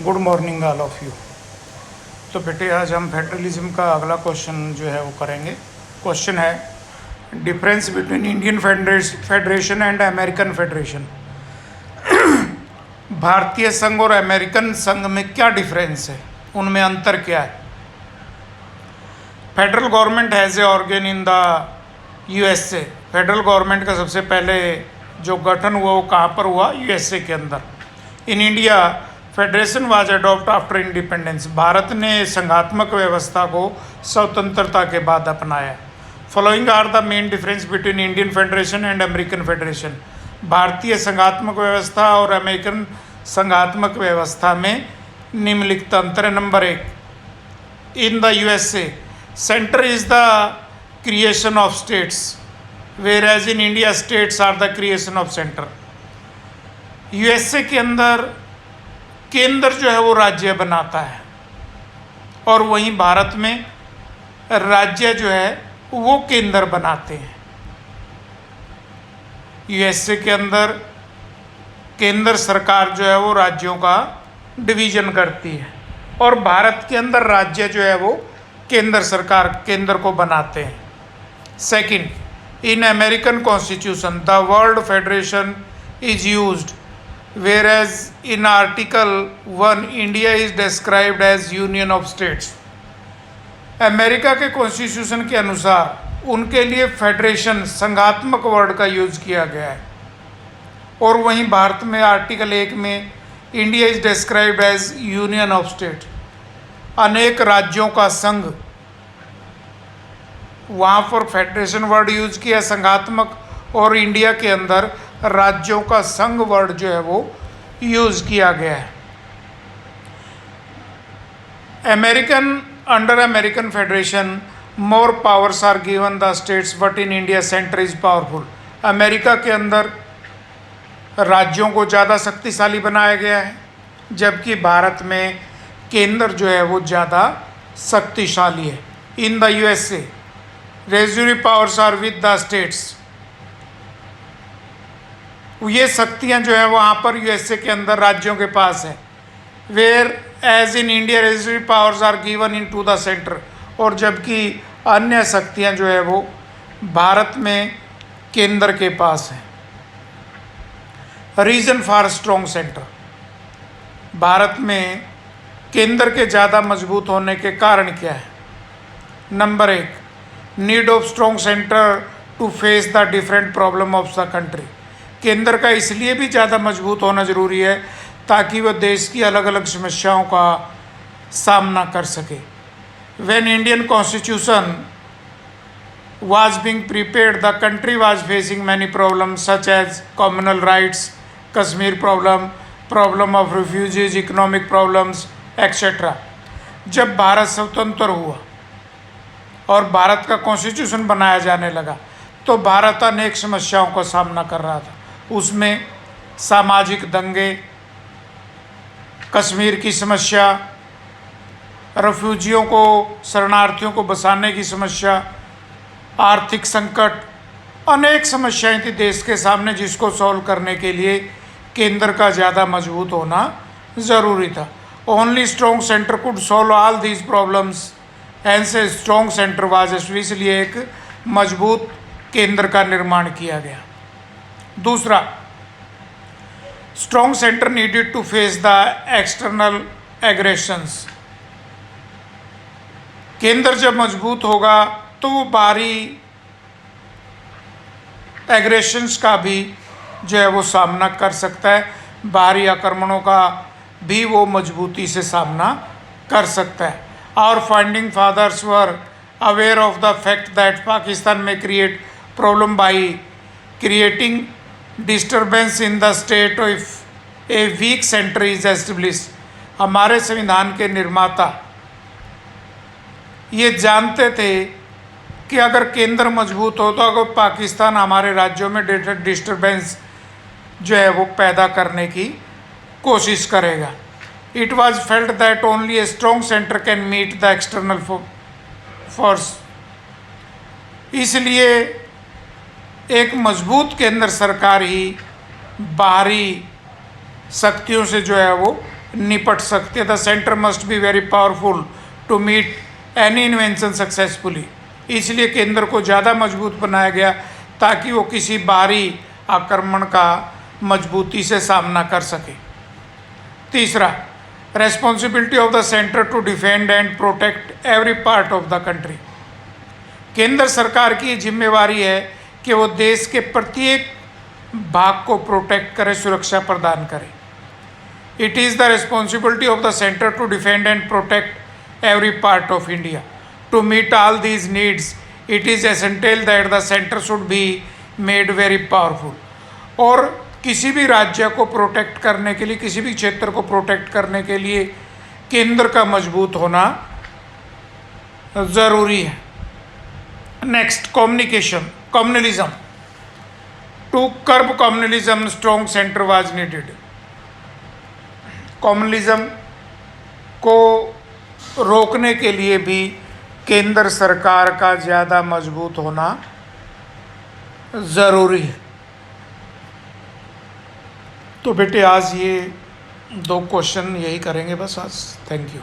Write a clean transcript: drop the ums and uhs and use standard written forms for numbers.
Good morning all of you. तो बेटे आज हम फेडरलिज्म का अगला क्वेश्चन जो है वो करेंगे। क्वेश्चन है difference between Indian federation and American federation. भारतीय संघ और अमेरिकन संघ में क्या डिफरेंस है, उनमें अंतर क्या है। Federal government has a organ in the USA. Federal government का सबसे पहले जो गठन हुआ वो कहाँ पर हुआ, यूएसए के अंदर। In India federation was adopt after independence. भारत ने संघात्मक व्यवस्था को स्वतंत्रता के बाद अपनाया। Following are the main difference between Indian federation and American federation. भारतीय संघात्मक व्यवस्था और अमेरिकन संघात्मक व्यवस्था में निम्नलिखित अंतर है। Number 1, in the USA centre is the creation of states, where as in India states are the creation of centre. USA के अंदर केंद्र जो है वो राज्य बनाता है और वहीं भारत में राज्य जो है वो केंद्र बनाते हैं। यूएसए के अंदर केंद्र सरकार जो है वो राज्यों का डिवीजन करती है और भारत के अंदर राज्य जो है वो केंद्र सरकार केंद्र को बनाते हैं। Second, in American constitution the word federation is used, whereas in Article 1 India is described as Union of States। America के कॉन्स्टिट्यूशन के अनुसार उनके लिए फेडरेशन संघात्मक वर्ड का यूज किया गया है और वहीं भारत में आर्टिकल 1 में India is described as union of state, अनेक राज्यों का संघ। वहाँ पर फेडरेशन वर्ड यूज किया संघात्मक और इंडिया के अंदर राज्यों का संघ वर्ड जो है वो यूज किया गया है। Under American federation more powers are given the states but in India centre is powerful. America के अंदर राज्यों को ज़्यादा शक्तिशाली बनाया गया है जबकि भारत में केंद्र जो है वो ज़्यादा शक्तिशाली है। In the USA residuary powers are with the states. ये शक्तियाँ जो है वहाँ पर यूएसए के अंदर राज्यों के पास है। Where as in India resident powers are given in to the centre, और जबकि अन्य शक्तियाँ जो है वो भारत में केंद्र के पास है। रीजन फॉर स्ट्रॉन्ग सेंटर, भारत में केंद्र के ज़्यादा मजबूत होने के कारण क्या है। Number 1, need of strong centre to face the different problem of the country. केंद्र का इसलिए भी ज़्यादा मजबूत होना ज़रूरी है ताकि वह देश की अलग अलग समस्याओं का सामना कर सके। When Indian constitution was being prepared the country was facing many problems such as communal riots, Kashmir problem of refugees, economic problems etcetera. जब भारत स्वतंत्र हुआ और भारत का कॉन्स्टिट्यूशन बनाया जाने लगा तो भारत अनेक समस्याओं का सामना कर रहा था। उसमें सामाजिक दंगे, कश्मीर की समस्या, रेफ्यूजियों को, शरणार्थियों को बसाने की समस्या, आर्थिक संकट, अनेक समस्याएं थी देश के सामने जिसको सॉल्व करने के लिए केंद्र का ज़्यादा मजबूत होना ज़रूरी था। Only strong centre could solve all these problems, hence a strong centre was established. इसलिए एक मजबूत केंद्र का निर्माण किया गया। दूसरा, strong centre needed to face the external aggressions. केंद्र जब मजबूत होगा तो वो बाहरी एग्रेशंस का भी जो है वो सामना कर सकता है, बाहरी आक्रमणों का भी वो मजबूती से सामना कर सकता है। और founding fathers were aware of the fact that Pakistan may create problem by creating disturbance in the state if a weak centre is establish. हमारे संविधान के निर्माता ये जानते थे कि अगर केंद्र मजबूत हो तो अगर पाकिस्तान हमारे राज्यों में डिस्टर्बेंस जो है वो पैदा करने की कोशिश करेगा। It was felt that only a strong centre can meet the external force. इसलिए एक मजबूत केंद्र सरकार ही बाहरी शक्तियों से जो है वो निपट सकते। The centre must be very powerful to meet any invention successfully. इसलिए केंद्र को ज़्यादा मजबूत बनाया गया ताकि वो किसी बाहरी आक्रमण का मजबूती से सामना कर सके। तीसरा, responsibility of the centre to defend and protect every part of the country. केंद्र सरकार की जिम्मेवारी है कि वो देश के प्रत्येक भाग को प्रोटेक्ट करे, सुरक्षा प्रदान करे। It is the responsibility of the centre to defend and protect every part of India. To meet all these needs it is essential that the centre should be made very powerful. और किसी भी राज्य को protect करने के लिए, किसी भी क्षेत्र को प्रोटेक्ट करने के लिए केंद्र का मजबूत होना ज़रूरी है। Next, communalism. To curb communalism strong centre was needed. Communalism को रोकने के लिए भी केंद्र सरकार का ज़्यादा मजबूत होना ज़रूरी है। तो बेटे आज ये 2 क्वेश्चन यही करेंगे बस आज। Thank you.